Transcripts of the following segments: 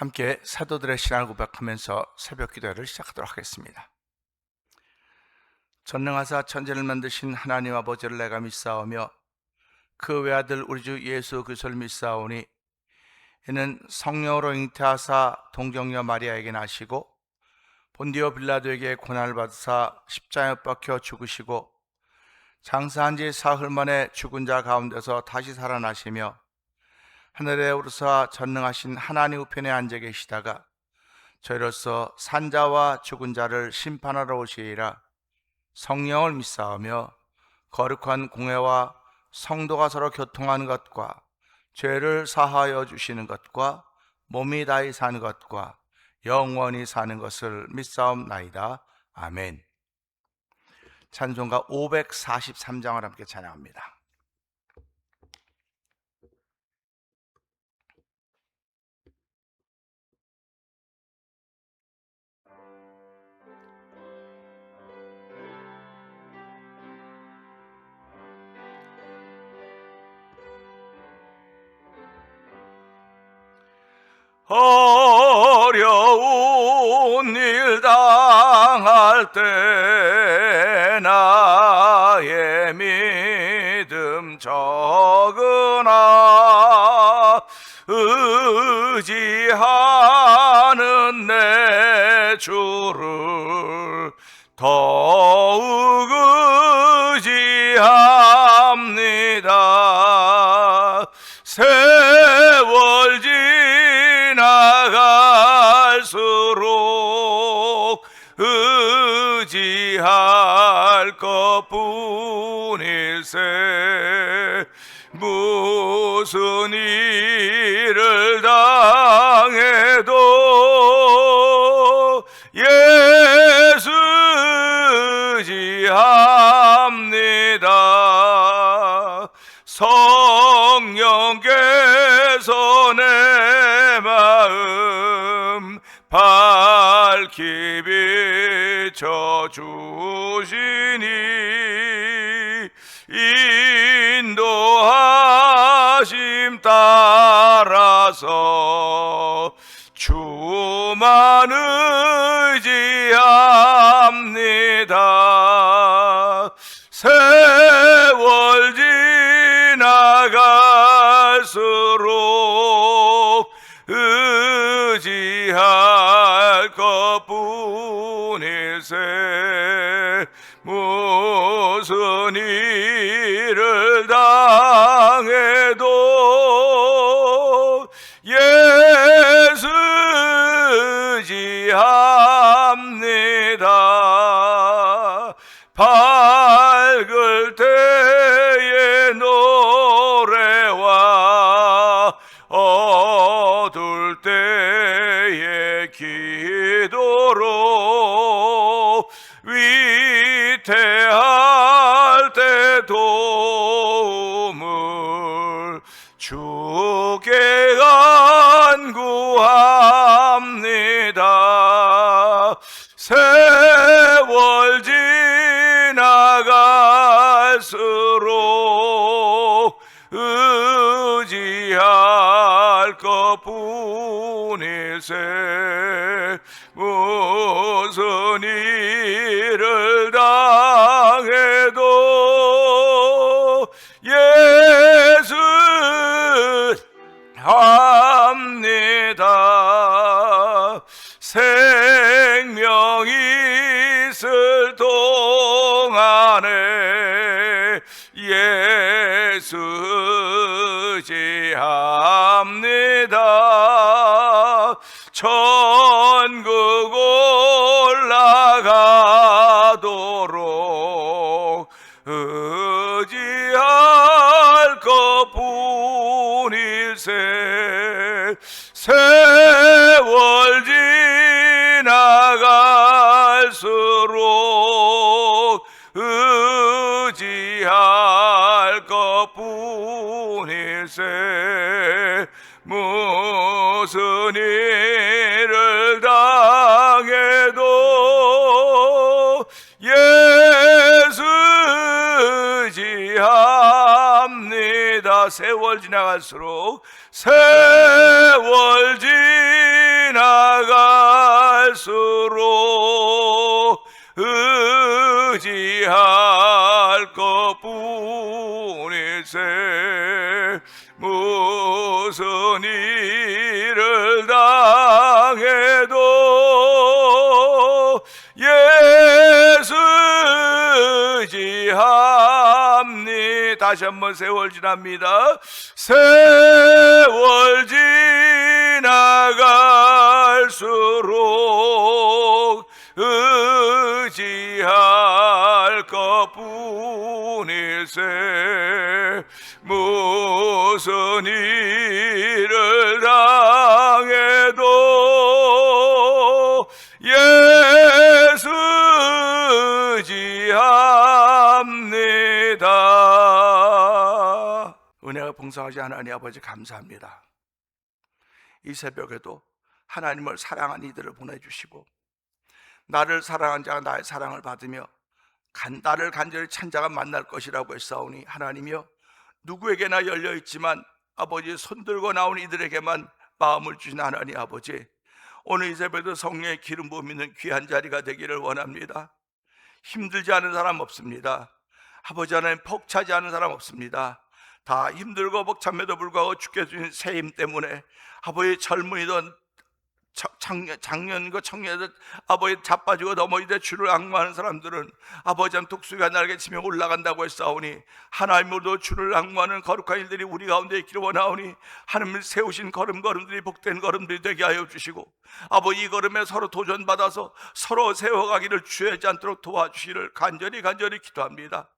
함께 사도들의 신앙을 고백하면서 새벽 기도회를 시작하도록 하겠습니다. 전능하사 천지를 만드신 하나님 아버지를 내가 믿사오며 그 외아들 우리 주 예수 그리스도를 믿사오니 이는 성령으로 잉태하사 동정녀 마리아에게 나시고 본디오 빌라도에게 고난을 받으사 십자가에 못 박혀 죽으시고 장사한 지 사흘 만에 죽은 자 가운데서 다시 살아나시며 하늘에 오르사 전능하신 하나님 우편에 앉아 계시다가 저희로서 산자와 죽은 자를 심판하러 오시리라. 성령을 믿사오며 거룩한 공회와 성도가 서로 교통하는 것과 죄를 사하여 주시는 것과 몸이 다히 사는 것과 영원히 사는 것을 믿사옵나이다. 아멘. 찬송가 543장을 함께 찬양합니다. 어려운 일 당할 때 나의 믿음 적으나 의지하는 내 주를 더욱 의지합니다. 세월 지나갈수록 의지할 것뿐일세. 무슨 일을 당해도 예수 의지합니다. 성령께서 내 마음 밝히 비춰주시니 인도하심 따라서 주만 의지합니다. 세월 지나갈수록 의지할 것뿐일세. 무슨 일을 당해도 예수 의지합니다. 밝을 때의 노래와 어두울 때의 기도로 위태할 때 도움을 주께 간구합니다. 세월 지나갈수록 의지할 것뿐일세. 무슨 일을 당해도 예수 합니다. 생명이 있을 동안에 예수 의지합니다. 천국 올라가도록 의지할 것뿐일세. 세월 지나갈수록 의지할 것뿐일세. 무슨 일을 당해도 예수 의지합니다. 세월 지나갈수록 세월 지나갈수록 지나갈수록 의지할 것뿐이세. 무슨 일을 당해도 예수 의지합니. 다시 한번 세월 지납니다. 세월 지나갈수록 의지할 것뿐이세. 무슨 일을 당해도 예수 의지합니다. 은혜가 풍성하신 하나님 아버지 감사합니다. 이 새벽에도 하나님을 사랑하는 이들을 보내주시고 나를 사랑한 자가 나의 사랑을 받으며 나를 간절히 찬 자가 만날 것이라고 했사오니 하나님이여, 누구에게나 열려있지만 아버지 손들고 나온 이들에게만 마음을 주신 하나님 아버지, 오늘 이 새벽에도 성령의 기름 부음 있는 귀한 자리가 되기를 원합니다. 힘들지 않은 사람 없습니다. 아버지 하나님, 벅차지 않은 사람 없습니다. 다 힘들고 벅참에도 불구하고 주께서 주신 새 힘 때문에 아버지 젊은이든 작년과 청년들 아버지 자빠지고 넘어지되 주를 앙모하는 사람들은 아버지 한 독수리가 날개치며 올라간다고 했사오니 하나님으로도 주를 앙모하는 거룩한 일들이 우리 가운데 있기를 원하오니 하나님을 세우신 걸음걸음들이 복된 걸음들이 되게 하여 주시고 아버지 이 걸음에 서로 도전받아서 서로 세워가기를 주저하지 않도록 도와주시기를 간절히 기도합니다.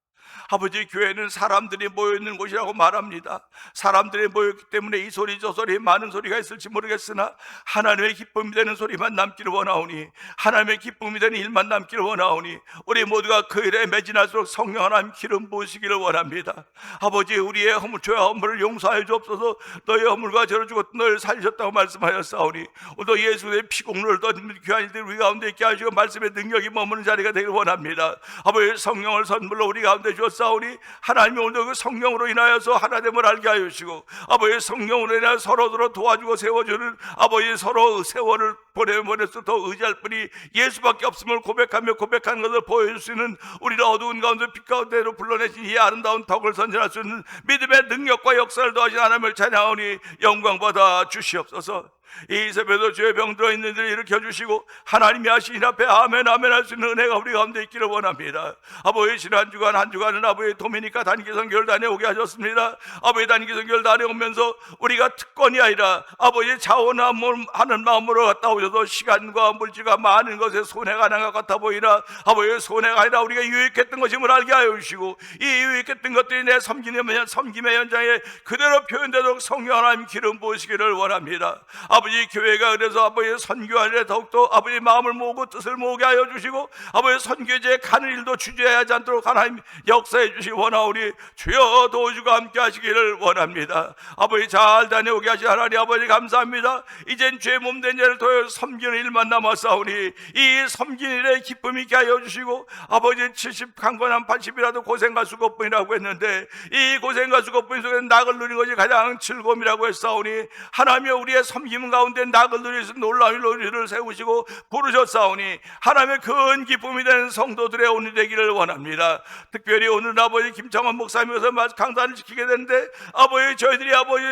아버지, 교회는 사람들이 모여있는 곳이라고 말합니다. 사람들이 모였기 때문에 이 소리 저 소리 많은 소리가 있을지 모르겠으나 하나님의 기쁨이 되는 소리만 남기를 원하오니, 하나님의 기쁨이 되는 일만 남기를 원하오니 우리 모두가 그 일에 매진할수록 성령 하나님 기름 부으시기를 원합니다. 아버지, 우리의 죄와 허물을 용서하여 주옵소서. 너의 허물과 죄를 주고 너를 살리셨다고 말씀하였사오니 오늘도 예수의 피공로를 얻는 귀한 일들이 우리 가운데 있게 하시고 말씀의 능력이 머무는 자리가 되기를 원합니다. 아버지, 성령을 선물로 우리 가운데 주었사오니 하나님이 오늘 그 성령으로 인하여서 하나됨을 알게 하여 주시고 아버지, 성령으로 인하여 서로 도와주고 세워주는 아버지, 서로 세월을 보내서 더 의지할 분이 예수밖에 없음을 고백하며 고백하는 것을 보여줄 수 있는, 우리를 어두운 가운데 빛 가운데로 불러내신 이 아름다운 덕을 선전할 수 있는 믿음의 능력과 역사를 더하신 하나님을 찬양하오니 영광 받아 주시옵소서. 이 새벽에도 주의 병들어 있는 이들을 일으켜주시고 하나님이 하신 일 앞에 아멘 할 수 있는 은혜가 우리 가운데 있기를 원합니다. 아버지, 지난 주간 한 주간은 아버지 도미니카 단기 선교를 다녀오게 하셨습니다. 아버지, 단기 선교를 다녀오면서 우리가 특권이 아니라 아버지 자원하는 마음으로 갔다 오셔서 시간과 물질과 많은 것에 손해가 난 것 같아 보이나 아버지, 손해가 아니라 우리가 유익했던 것임을 알게 하여 주시고 이 유익했던 것들이 내 섬김의 현장에 그대로 표현되도록 성령 하나님 기름 부으시기를 원합니다. 아버지, 교회가 그래서 아버지 선교할 때 더욱더 아버지 마음을 모으고 뜻을 모으게 하여 주시고 아버지 선교제에 가는 일도 주저하지 않도록 하나님 역사해 주시기 원하오니 주여 도와주고 함께 하시기를 원합니다. 아버지, 잘 다녀오게 하신 하나님 아버지 감사합니다. 이젠 죄 몸된 자를 도여 섬기는 일만 남았사오니 이 섬기는 일에 기쁨 있게 하여 주시고 아버지, 70 강건한 80이라도 고생과 수고뿐이라고 했는데 이 고생과 수고뿐 속에 낙을 누리는 것이 가장 즐거움이라고 했사오니 하나님이 우리의 섬김 가운데 낙을 누리신 놀라운 일을 세우시고 부르셨사오니 하나님의 큰 기쁨이 되는 성도들의 오늘 되기를 원합니다. 특별히 오늘 아버지 김창원 목사님께서 강단을 지키게 되는데 아버지, 저희들이 아버지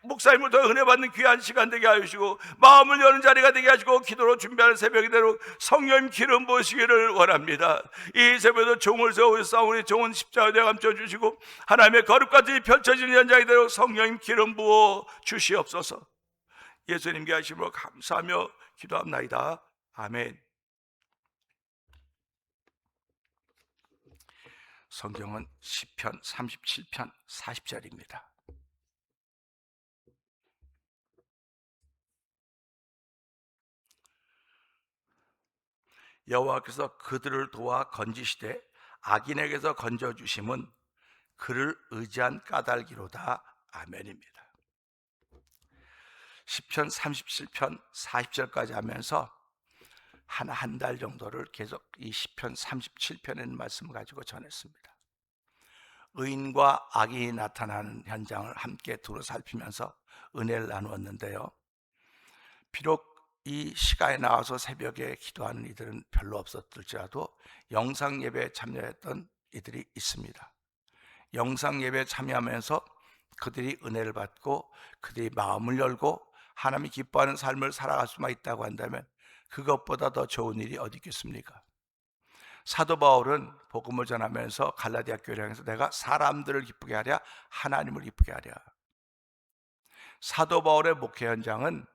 목사님을 더 은혜 받는 귀한 시간 되게 하시고 마음을 여는 자리가 되게 하시고 기도로 준비하는 새벽이 되도록 성령 기름 부으시기를 원합니다. 이 새벽에도 종을 세우셨사오니 종은 십자가에 감춰 주시고 하나님의 거룩까지 펼쳐지는 현장이 되도록 성령 기름 부어 주시옵소서. 예수님께 하심으로 감사하며 기도합나이다. 아멘. 성경은 시편 37편 40절입니다. 여호와께서 그들을 도와 건지시되 악인에게서 건져주심은 그를 의지한 까닭이로다. 아멘입니다. 시편 37편 40절까지 하면서 한 달 정도를 계속 이 시편 37편의 말씀을 가지고 전했습니다. 의인과 악인이 나타나는 현장을 함께 두루 살피면서 은혜를 나누었는데요, 비록 이 시간에 나와서 새벽에 기도하는 이들은 별로 없었을지라도 영상 예배에 참여했던 이들이 있습니다. 영상 예배에 참여하면서 그들이 은혜를 받고 그들이 마음을 열고 하나님이 기뻐하는 삶을 살아갈 수만 있다고 한다면 그것보다 더 좋은 일이 어디 있겠습니까? 사도 바울은 복음을 전하면서 갈라디아 교회를 향해서 내가 사람들을 기쁘게 하랴 하나님을 기쁘게 하랴. 사도 바울의 목회 현장은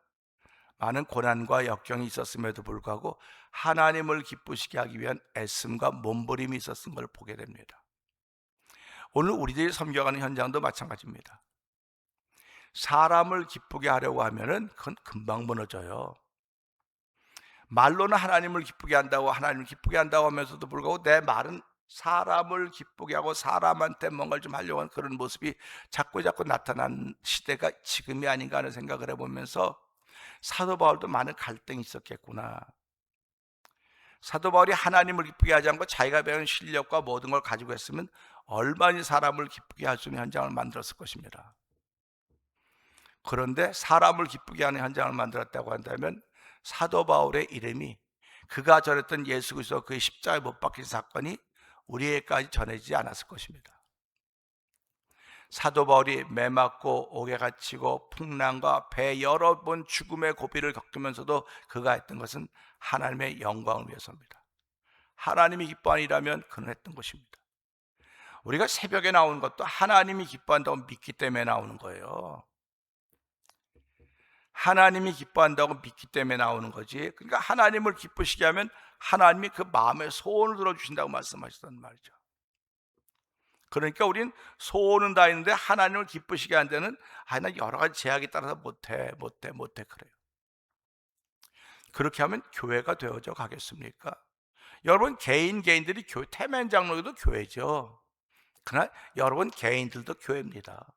많은 고난과 역경이 있었음에도 불구하고 하나님을 기쁘시게 하기 위한 애씀과 몸부림이 있었던 걸 보게 됩니다. 오늘 우리들이 섬겨가는 현장도 마찬가지입니다. 사람을 기쁘게 하려고 하면은 그건 금방 무너져요. 말로는 하나님을 기쁘게 한다고 하나님을 기쁘게 한다고 하면서도 불구하고 내 말은 사람을 기쁘게 하고 사람한테 뭔가를 좀 하려고 하는 그런 모습이 자꾸 나타난 시대가 지금이 아닌가 하는 생각을 해보면서 사도 바울도 많은 갈등이 있었겠구나. 사도 바울이 하나님을 기쁘게 하지 않고 자기가 배운 실력과 모든 걸 가지고 했으면 얼마나 사람을 기쁘게 할 수 있는 현장을 만들었을 것입니다. 그런데 사람을 기쁘게 하는 현장을 만들었다고 한다면 사도 바울의 이름이 그가 전했던 예수 그리스도 그의 십자가에 못 박힌 사건이 우리에게까지 전해지지 않았을 것입니다. 사도 바울이 매 맞고 옥에 갇히고 풍랑과 배 여러 번 죽음의 고비를 겪으면서도 그가 했던 것은 하나님의 영광을 위해서입니다. 하나님이 기뻐하는 일이라면 그는 했던 것입니다. 우리가 새벽에 나오는 것도 하나님이 기뻐한다고 믿기 때문에 나오는 거예요. 하나님이 기뻐한다고 믿기 때문에 나오는 거지. 그러니까 하나님을 기쁘시게 하면 하나님이 그 마음의 소원을 들어주신다고 말씀하셨단 말이죠. 그러니까 우린 소원은 다 있는데 하나님을 기쁘시게 한 데는 나 여러 가지 제약에 따라서 못해 그래요. 그렇게 하면 교회가 되어져 가겠습니까? 여러분 개인들이 교회, 태면 장로도 교회죠. 그러나 여러분 개인들도 교회입니다.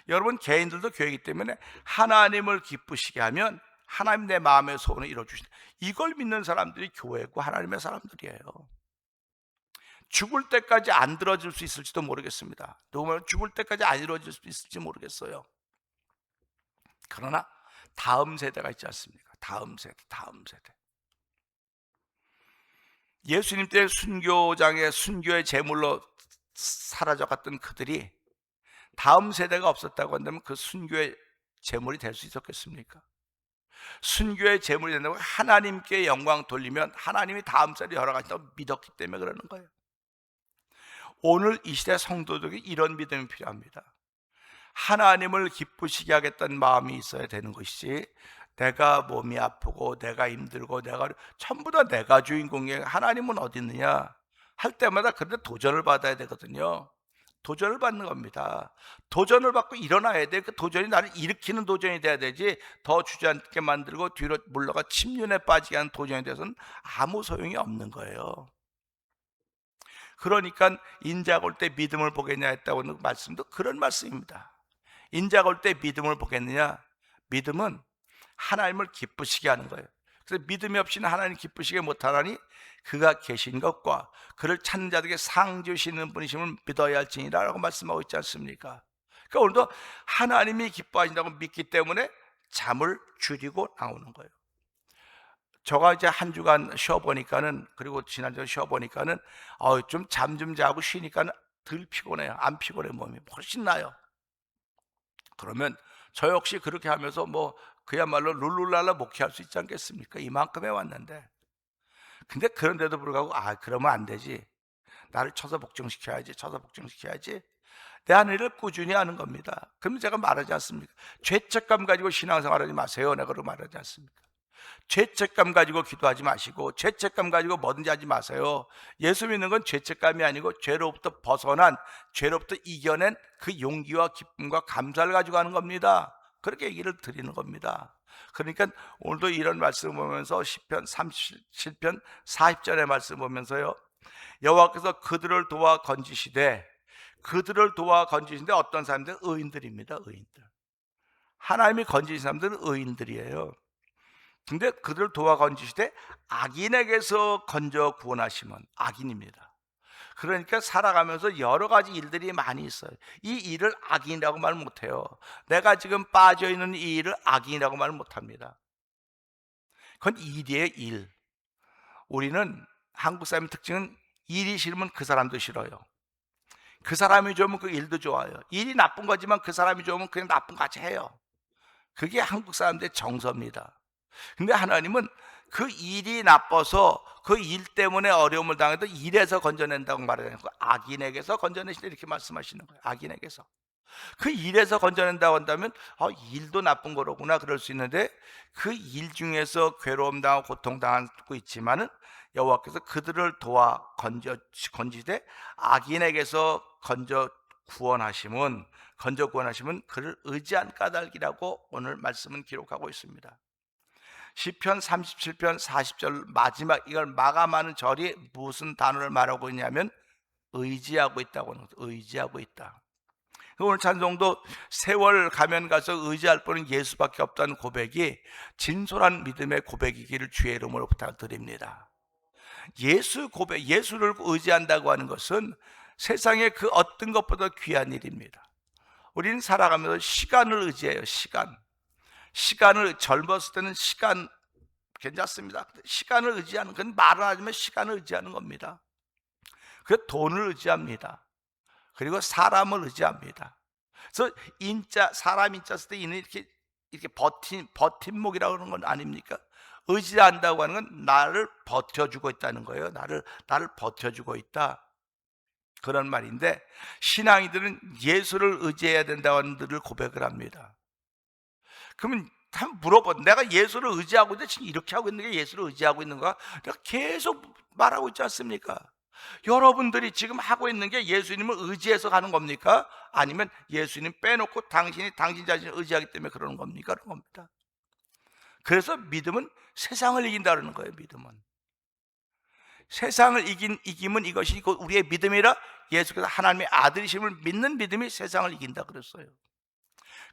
여러분 개인들도 교회이기 때문에 하나님을 기쁘시게 하면 하나님 내 마음의 소원을 이뤄주신다. 이걸 믿는 사람들이 교회고 하나님의 사람들이에요. 죽을 때까지 안 들어줄 수 있을지도 모르겠습니다. 누구면 죽을 때까지 안 이루어질 수 있을지 모르겠어요. 그러나 다음 세대가 있지 않습니까? 다음 세대. 예수님 때 순교의 제물로 사라져갔던 그들이 다음 세대가 없었다고 한다면 그 순교의 제물이 될 수 있었겠습니까? 순교의 제물이 된다고 하나님께 영광 돌리면 하나님이 다음 세대 열어가신다고 믿었기 때문에 그러는 거예요. 오늘 이 시대 성도들에게 이런 믿음이 필요합니다. 하나님을 기쁘시게 하겠다는 마음이 있어야 되는 것이지, 내가 몸이 아프고 내가 힘들고 전부 다 내가 주인공이에요. 하나님은 어디 있느냐 할 때마다 그런데 도전을 받아야 되거든요. 도전을 받는 겁니다. 도전을 받고 일어나야 돼. 그 도전이 나를 일으키는 도전이 돼야 되지, 더 주저앉게 만들고 뒤로 물러가 침륜에 빠지게 하는 도전이 돼서는 아무 소용이 없는 거예요. 그러니까 인자가 올 때 믿음을 보겠냐 했다고 하는 말씀도 그런 말씀입니다. 인자가 올 때 믿음을 보겠느냐? 믿음은 하나님을 기쁘시게 하는 거예요. 그래서 믿음이 없이는 하나님 기쁘시게 못하나니 그가 계신 것과 그를 찾는 자들에게 상 주시는 분이심을 믿어야 할지니라 라고 말씀하고 있지 않습니까? 그러니까 오늘도 하나님이 기뻐하신다고 믿기 때문에 잠을 줄이고 나오는 거예요. 제가 이제 한 주간 쉬어보니까는, 그리고 지난주에 쉬어보니까는 좀 잠 좀 자고 쉬니까는 덜 피곤해요. 안 피곤해. 몸이 훨씬 나요. 그러면 저 역시 그렇게 하면서 그야말로 룰루랄라 목회할 수 있지 않겠습니까? 이만큼 해왔는데. 근데 그런데도 불구하고 그러면 안 되지, 나를 쳐서 복종시켜야지 내 하늘을 꾸준히 하는 겁니다. 그럼 제가 말하지 않습니까? 죄책감 가지고 신앙생활하지 마세요. 내가 그러고 말하지 않습니까? 죄책감 가지고 기도하지 마시고 죄책감 가지고 뭐든지 하지 마세요. 예수 믿는 건 죄책감이 아니고 죄로부터 벗어난, 죄로부터 이겨낸 그 용기와 기쁨과 감사를 가지고 하는 겁니다. 그렇게 얘기를 드리는 겁니다. 그러니까 오늘도 이런 말씀을 보면서 시편 37편 40절의 말씀 보면서요, 여호와께서 그들을 도와 건지시되 어떤 사람들? 의인들입니다. 의인들. 하나님이 건지신 사람들은 의인들이에요. 근데 그들을 도와 건지시되 악인에게서 건져 구원하시면 악인입니다. 그러니까 살아가면서 여러 가지 일들이 많이 있어요. 이 일을 악인이라고 말 못해요. 내가 지금 빠져있는 이 일을 악인이라고 말 못합니다. 그건 일이에요, 일. 우리는 한국 사람의 특징은 일이 싫으면 그 사람도 싫어요. 그 사람이 좋으면 그 일도 좋아요. 일이 나쁜 거지만 그 사람이 좋으면 그냥 나쁜 거 같이 해요. 그게 한국 사람들의 정서입니다. 근데 하나님은 그 일이 나빠서 그 일 때문에 어려움을 당해도 일에서 건져낸다고 말해요. 악인에게서 건져내시다 이렇게 말씀하시는 거예요. 악인에게서. 그 일에서 건져낸다고 한다면 일도 나쁜 거로구나 그럴 수 있는데, 그 일 중에서 괴로움 당하고 고통 당하고 있지만은 여호와께서 그들을 도와 건지되 악인에게서 건져 구원하심은 그를 의지한 까닭이라고 오늘 말씀은 기록하고 있습니다. 시편 37편 40절 마지막 이걸 마감하는 절이 무슨 단어를 말하고 있냐면 의지하고 있다고 하는 거죠. 의지하고 있다. 오늘 찬송도 세월 가면 가서 의지할 분은 예수밖에 없다는 고백이 진솔한 믿음의 고백이기를 주의 이름으로 부탁드립니다. 예수를 의지한다고 하는 것은 세상의 그 어떤 것보다 귀한 일입니다. 우리는 살아가면서 시간을 의지해요. 시간을 젊었을 때는 시간 괜찮습니다. 시간을 의지하는 건 말을 하지만 시간을 의지하는 겁니다. 그 돈을 의지합니다. 그리고 사람을 의지합니다. 그래서 사람 인자 쓸 때 이는 이렇게 버팀목이라고 하는 건 아닙니까? 의지한다고 하는 건 나를 버텨주고 있다는 거예요. 나를 버텨주고 있다. 그런 말인데, 신앙이들은 예수를 의지해야 된다고 하는 들을 고백을 합니다. 그러면 한번 물어봐. 내가 예수를 의지하고 있는데 지금 이렇게 하고 있는 게 예수를 의지하고 있는가? 내가 계속 말하고 있지 않습니까? 여러분들이 지금 하고 있는 게 예수님을 의지해서 가는 겁니까? 아니면 예수님 빼놓고 당신 자신을 의지하기 때문에 그러는 겁니까? 그런 겁니다. 그래서 믿음은 세상을 이긴다는 거예요. 믿음은 세상을 이기면 이것이 우리의 믿음이라, 예수께서 하나님의 아들이심을 믿는 믿음이 세상을 이긴다 그랬어요.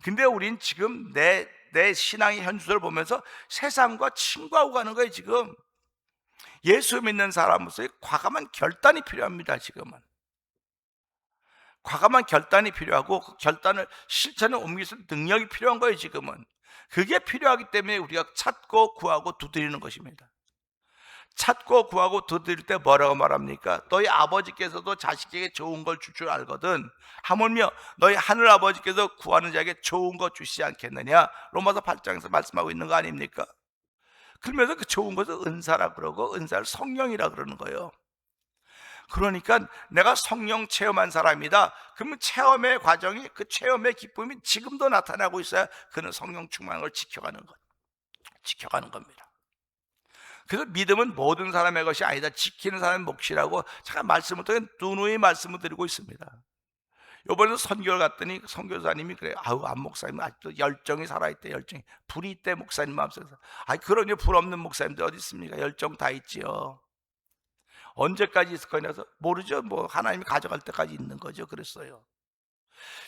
근데 우린 지금 내 신앙의 현주소를 보면서 세상과 친구하고 가는 거예요. 지금 예수 믿는 사람으로서의 과감한 결단이 필요합니다. 지금은 과감한 결단이 필요하고, 그 결단을 실천에 옮길 수 있는 능력이 필요한 거예요. 지금은 그게 필요하기 때문에 우리가 찾고 구하고 두드리는 것입니다. 찾고 구하고 두드릴 때 뭐라고 말합니까? 너희 아버지께서도 자식에게 좋은 걸 줄 알거든 하물며 너희 하늘 아버지께서 구하는 자에게 좋은 거 주시지 않겠느냐? 로마서 8장에서 말씀하고 있는 거 아닙니까? 그러면서 그 좋은 것을 은사라 그러고, 은사를 성령이라 그러는 거예요. 그러니까 내가 성령 체험한 사람이다. 그러면 체험의 과정이, 그 체험의 기쁨이 지금도 나타나고 있어야 그는 성령 충만한 걸 지켜가는 겁니다. 그래서 믿음은 모든 사람의 것이 아니다. 지키는 사람의 몫이라고 제가 말씀을 통해 누누이 말씀을 드리고 있습니다. 이번에도 선교를 갔더니 선교사님이 그래요. 안 목사님 아직도 열정이 살아있대. 열정이 불이 있대 목사님 마음속에서. 그러니 불 없는 목사님들 어디 있습니까? 열정 다 있지요. 언제까지 있을 거냐서 모르죠. 뭐 하나님이 가져갈 때까지 있는 거죠. 그랬어요.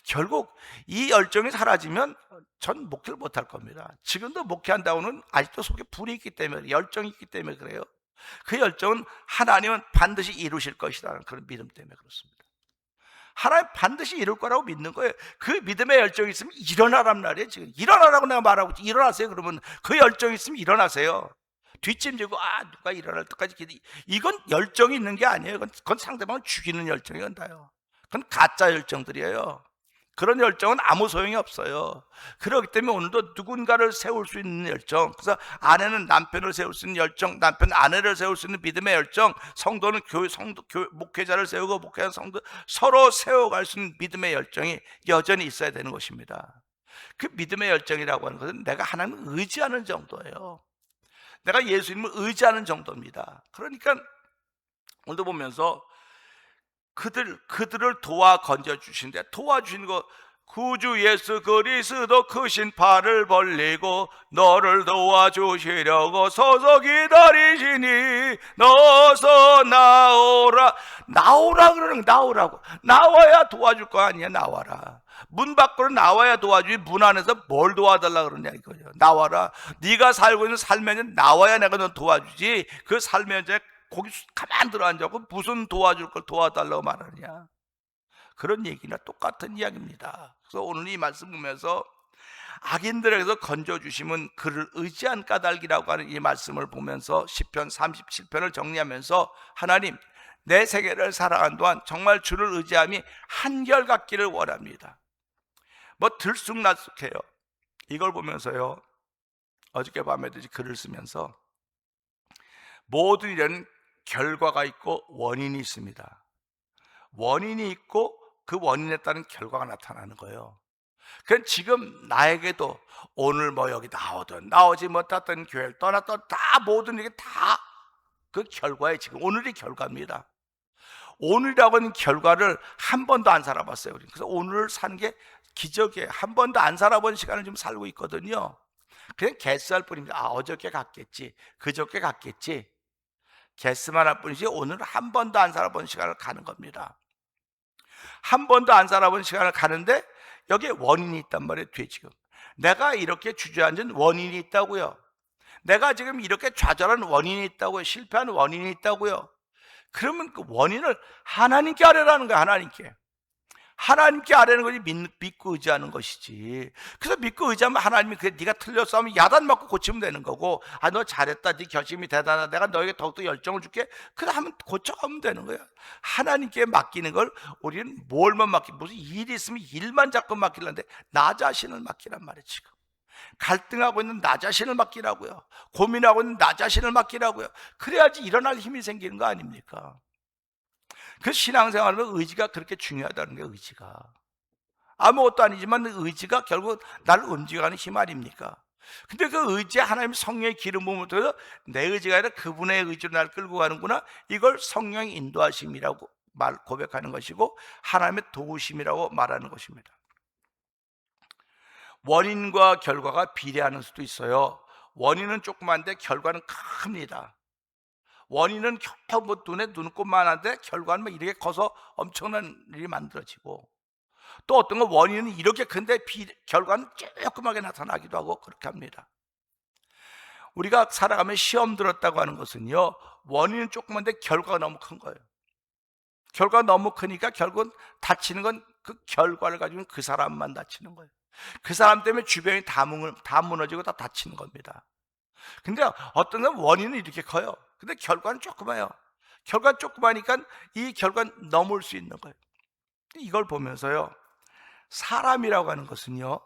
결국 이 열정이 사라지면 전 목회를 못할 겁니다. 지금도 목회한다고는 아직도 속에 불이 있기 때문에, 열정이 있기 때문에 그래요. 그 열정은 하나님은 반드시 이루실 것이라는 그런 믿음 때문에 그렇습니다. 하나님 반드시 이룰 거라고 믿는 거예요. 그 믿음의 열정이 있으면 일어나란 말이에요. 지금 일어나라고 내가 말하고 있지. 일어나세요. 그러면 그 열정이 있으면 일어나세요. 뒷짐지고 누가 일어날 때까지 이건 열정이 있는 게 아니에요. 그건 상대방을 죽이는 열정이건 다요. 그건 가짜 열정들이에요. 그런 열정은 아무 소용이 없어요. 그렇기 때문에 오늘도 누군가를 세울 수 있는 열정, 그래서 아내는 남편을 세울 수 있는 열정, 남편은 아내를 세울 수 있는 믿음의 열정, 성도는 목회자를 세우고 목회자는 성도 서로 세워갈 수 있는 믿음의 열정이 여전히 있어야 되는 것입니다. 그 믿음의 열정이라고 하는 것은 내가 하나님을 의지하는 정도예요. 내가 예수님을 의지하는 정도입니다. 그러니까 오늘도 보면서 그들을 도와 건져주신데, 도와주신 거, 구주 예수 그리스도 크신 팔을 벌리고 너를 도와주시려고 서서 기다리시니 너서 나오라 그러는, 나오라고. 나와야 도와줄 거 아니야. 나와라. 문 밖으로 나와야 도와주지, 문 안에서 뭘 도와달라 그러냐 이거죠. 나와라. 네가 살고 있는 삶에 나와야 내가 너 도와주지, 그 삶에 거기 가만 들어 앉아고 무슨 도와줄 걸 도와달라고 말하느냐. 그런 얘기나 똑같은 이야기입니다. 그래서 오늘 이 말씀 보면서 악인들에게서 건져주심은 그를 의지한 까닭이라고 하는 이 말씀을 보면서 시편 37편을 정리하면서 하나님, 내 세계를 살아간 동안 정말 주를 의지함이 한결같기를 원합니다. 뭐 들쑥날쑥해요. 이걸 보면서요, 어저께 밤에도 글을 쓰면서 모든 일에는 결과가 있고 원인이 있습니다. 원인이 있고 그 원인에 따른 결과가 나타나는 거예요. 그건 지금 나에게도 오늘 뭐 여기 나오든 나오지 못했던 교회를 떠났던 다 모든 이게 다 그 결과에 지금 오늘이 결과입니다. 오늘이라고 하는 결과를 한 번도 안 살아봤어요. 그래서 오늘을 사는 게 기적이에요. 한 번도 안 살아본 시간을 좀 살고 있거든요. 그냥 개수할 뿐입니다. 아, 어저께 갔겠지, 그저께 갔겠지, 개수만 할 뿐이지 오늘 한 번도 안 살아본 시간을 가는 겁니다. 한 번도 안 살아본 시간을 가는데 여기에 원인이 있단 말이에요. 뒤에 지금 내가 이렇게 주저앉은 원인이 있다고요. 내가 지금 이렇게 좌절한 원인이 있다고요. 실패한 원인이 있다고요. 그러면 그 원인을 하나님께 아뢰라는 거야. 하나님께 아뢰는 것이 믿고 의지하는 것이지. 그래서 믿고 의지하면 하나님이 그래, 네가 틀렸어 하면 야단 맞고 고치면 되는 거고, 아, 너 잘했다, 네 결심이 대단하다, 내가 너에게 더욱더 열정을 줄게, 그래 하면 고쳐가면 되는 거야. 하나님께 맡기는 걸 우리는 뭘만 무슨 일이 있으면 일만 자꾸 맡기려는데 나 자신을 맡기란 말이야. 지금 갈등하고 있는 나 자신을 맡기라고요. 고민하고 있는 나 자신을 맡기라고요. 그래야지 일어날 힘이 생기는 거 아닙니까? 그 신앙생활은 의지가 그렇게 중요하다는 게, 의지가 아무것도 아니지만 의지가 결국 나를 움직여가는 힘 아닙니까? 근데 그 의지에 하나님 성령의 기름 부음을 통해서 내 의지가 아니라 그분의 의지로 나를 끌고 가는구나, 이걸 성령의 인도하심이라고 고백하는 것이고 하나님의 도우심이라고 말하는 것입니다. 원인과 결과가 비례하는 수도 있어요. 원인은 조그만데 결과는 큽니다. 원인은 겨우 뭐 눈에 눈곱만한데 결과는 막 이렇게 커서 엄청난 일이 만들어지고, 또 어떤 건 원인은 이렇게 큰데 결과는 조그맣게 나타나기도 하고 그렇게 합니다. 우리가 살아가면 시험 들었다고 하는 것은요, 원인은 조그만데 결과가 너무 큰 거예요. 결과가 너무 크니까 결국은 다치는 건 그 결과를 가지고 그 사람만 다치는 거예요. 그 사람 때문에 주변이 다 무너지고 다 다치는 겁니다. 근데 어떤 건 원인은 이렇게 커요. 근데 결과는 조그마해요. 결과는 조그마니까 이 결과는 넘을 수 있는 거예요. 이걸 보면서요, 사람이라고 하는 것은요,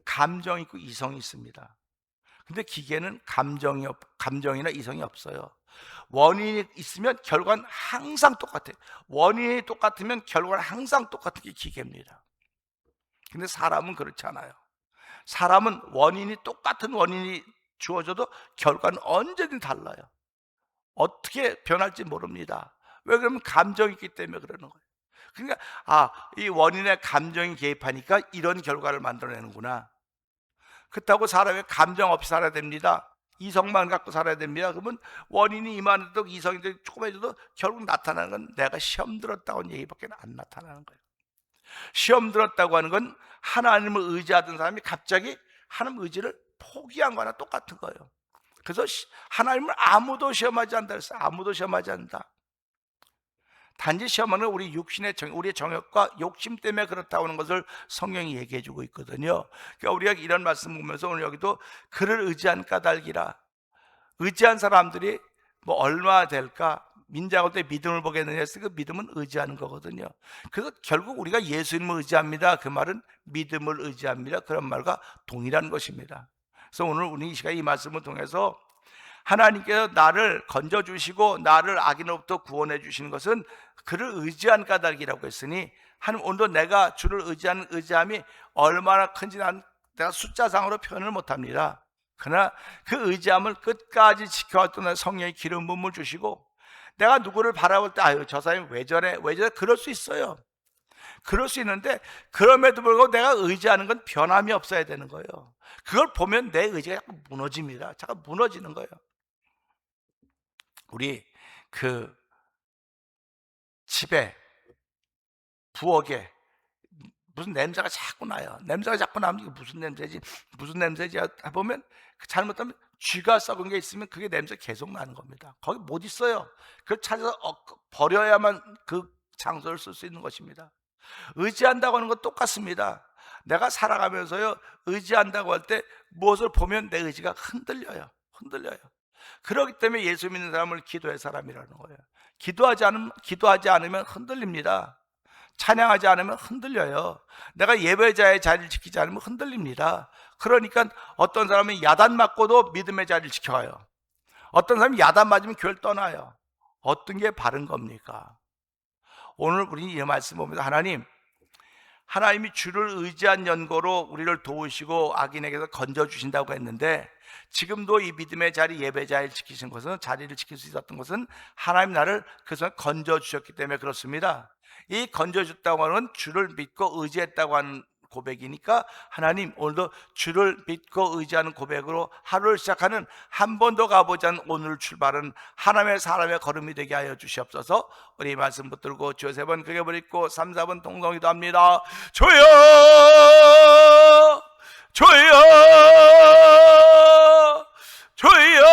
감정이 있고 이성이 있습니다. 근데 기계는 감정이나 이성이 없어요. 원인이 있으면 결과는 항상 똑같아요. 원인이 똑같으면 결과는 항상 똑같은 게 기계입니다. 근데 사람은 그렇지 않아요. 사람은 똑같은 원인이 주어져도 결과는 언제든 달라요. 어떻게 변할지 모릅니다. 왜? 그러면 감정이 있기 때문에 그러는 거예요. 그러니까 이 원인에 감정이 개입하니까 이런 결과를 만들어내는구나. 그렇다고 사람이 감정 없이 살아야 됩니다. 이성만 갖고 살아야 됩니다. 그러면 원인이 이만해도 이성이 조금해져도 결국 나타나는 건 내가 시험 들었다고 하는 얘기밖에 안 나타나는 거예요. 시험 들었다고 하는 건 하나님을 의지하던 사람이 갑자기 하나님 의지를 포기한 거나 똑같은 거예요. 그래서 하나님을 아무도 시험하지 않는다 그랬어요. 아무도 시험하지 않는다. 단지 시험하는 우리 육신의 우리의 정욕과 욕심 때문에 그렇다고 하는 것을 성경이 얘기해 주고 있거든요. 그러니까 우리가 이런 말씀 보면서 오늘 여기도 그를 의지한 까닭이라, 의지한 사람들이 뭐 얼마나 될까, 민자가 때 믿음을 보겠느냐 해서 그 믿음은 의지하는 거거든요. 그래서 결국 우리가 예수님을 의지합니다, 그 말은 믿음을 의지합니다, 그런 말과 동일한 것입니다. 그래서 오늘 우리 이 시간에 이 말씀을 통해서 하나님께서 나를 건져주시고 나를 악인으로부터 구원해 주시는 것은 그를 의지한 까닭이라고 했으니, 하나님 오늘도 내가 주를 의지하는 의지함이 얼마나 큰지 내가 숫자상으로 표현을 못합니다. 그러나 그 의지함을 끝까지 지켜왔던 성령의 기름 부음을 주시고, 내가 누구를 바라볼 때 아유 저 사람이 왜 저래 그럴 수 있어요. 그럴 수 있는데 그럼에도 불구하고 내가 의지하는 건 변함이 없어야 되는 거예요. 그걸 보면 내 의지가 자꾸 무너집니다. 자꾸 무너지는 거예요. 우리 그 집에 부엌에 무슨 냄새가 자꾸 나요. 냄새가 자꾸 나면 이게 무슨 냄새지 해보면 잘못하면 쥐가 썩은 게 있으면 그게 냄새 계속 나는 겁니다. 거기 못 있어요. 그걸 찾아서 버려야만 그 장소를 쓸 수 있는 것입니다. 의지한다고 하는 건 똑같습니다. 내가 살아가면서요 의지한다고 할 때 무엇을 보면 내 의지가 흔들려요. 그렇기 때문에 예수 믿는 사람을 기도의 사람이라는 거예요. 기도하지 않으면 흔들립니다. 찬양하지 않으면 흔들려요. 내가 예배자의 자리를 지키지 않으면 흔들립니다. 그러니까 어떤 사람은 야단 맞고도 믿음의 자리를 지켜요. 어떤 사람이 야단 맞으면 교회를 떠나요. 어떤 게 바른 겁니까? 오늘 우리는 이 말씀 보면서 하나님이 주를 의지한 연고로 우리를 도우시고 악인에게서 건져주신다고 했는데, 지금도 이 믿음의 자리, 예배 자리를 지키신 것은, 자리를 지킬 수 있었던 것은 하나님 나를 그래서 건져주셨기 때문에 그렇습니다. 이 건져줬다고 하는 주를 믿고 의지했다고 하는 고백이니까, 하나님 오늘도 주를 믿고 의지하는 고백으로 하루를 시작하는, 한 번도 가보지 않은 오늘 출발은 하나님의 사람의 걸음이 되게 하여 주시옵소서. 우리 말씀 붙들고 주여 세 번 크게 부르고 3, 4번 동성기도 합니다. 주여 주여 주여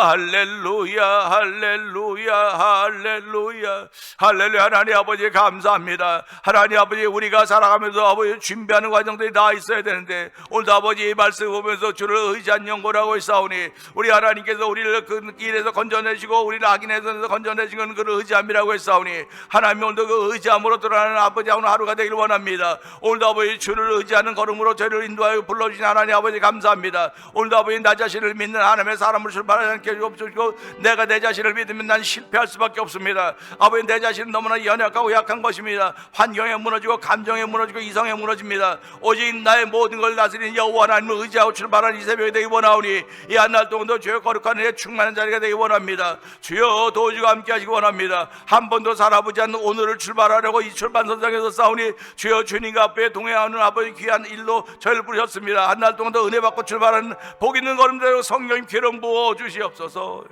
할렐루야 할렐루야 할렐루야 할렐루야. 하나님 아버지 감사합니다. 하나님 아버지, 우리가 살아가면서 아버지 준비하는 과정들이 다 있어야 되는데, 오늘도 아버지 이 말씀 보면서 주를 의지한 영고라고 있사오니, 우리 하나님께서 우리를 그 길에서 건져내시고 우리를 악인에서 건져내시는 그 의지함이라고 했사오니, 하나님 오늘도 그 의지함으로 드러나는 아버지 오늘 하루가 되길 원합니다. 오늘도 아버지 주를 의지하는 걸음으로 저희를 인도하여 불러주신 하나님 아버지 감사합니다. 오늘도 아버지 나 자신을 믿는 하나님의 사람을 출발하지 않게 해주옵시고, 내가 내 자신을 믿으면 난 실패할 수밖에 없습니다. 아버지 내 자신은 너무나 연약하고 약한 것입니다. 환경에 무너지고 감정에 무너지고 이성에 무너집니다. 오직 나의 모든 걸 다스리는 여호와 하나님을 의지하고 출발하는 이 새벽이 되기 원하오니, 이 한 날 동안도 주의 거룩한 은혜 충만한 자리가 되기 원합니다. 주여 도우시고 함께 하시기 원합니다. 한 번도 살아보지 않는 오늘을 출발하려고 이 출발선상에서 싸우니, 주여 주님과 앞에 동행하는 아버지 귀한 일로 저희를 부르셨습니다. 한 날 동안도 은혜 받고 출발하는 복 있는 걸음대로 성령님 기름 부어 주시옵소서.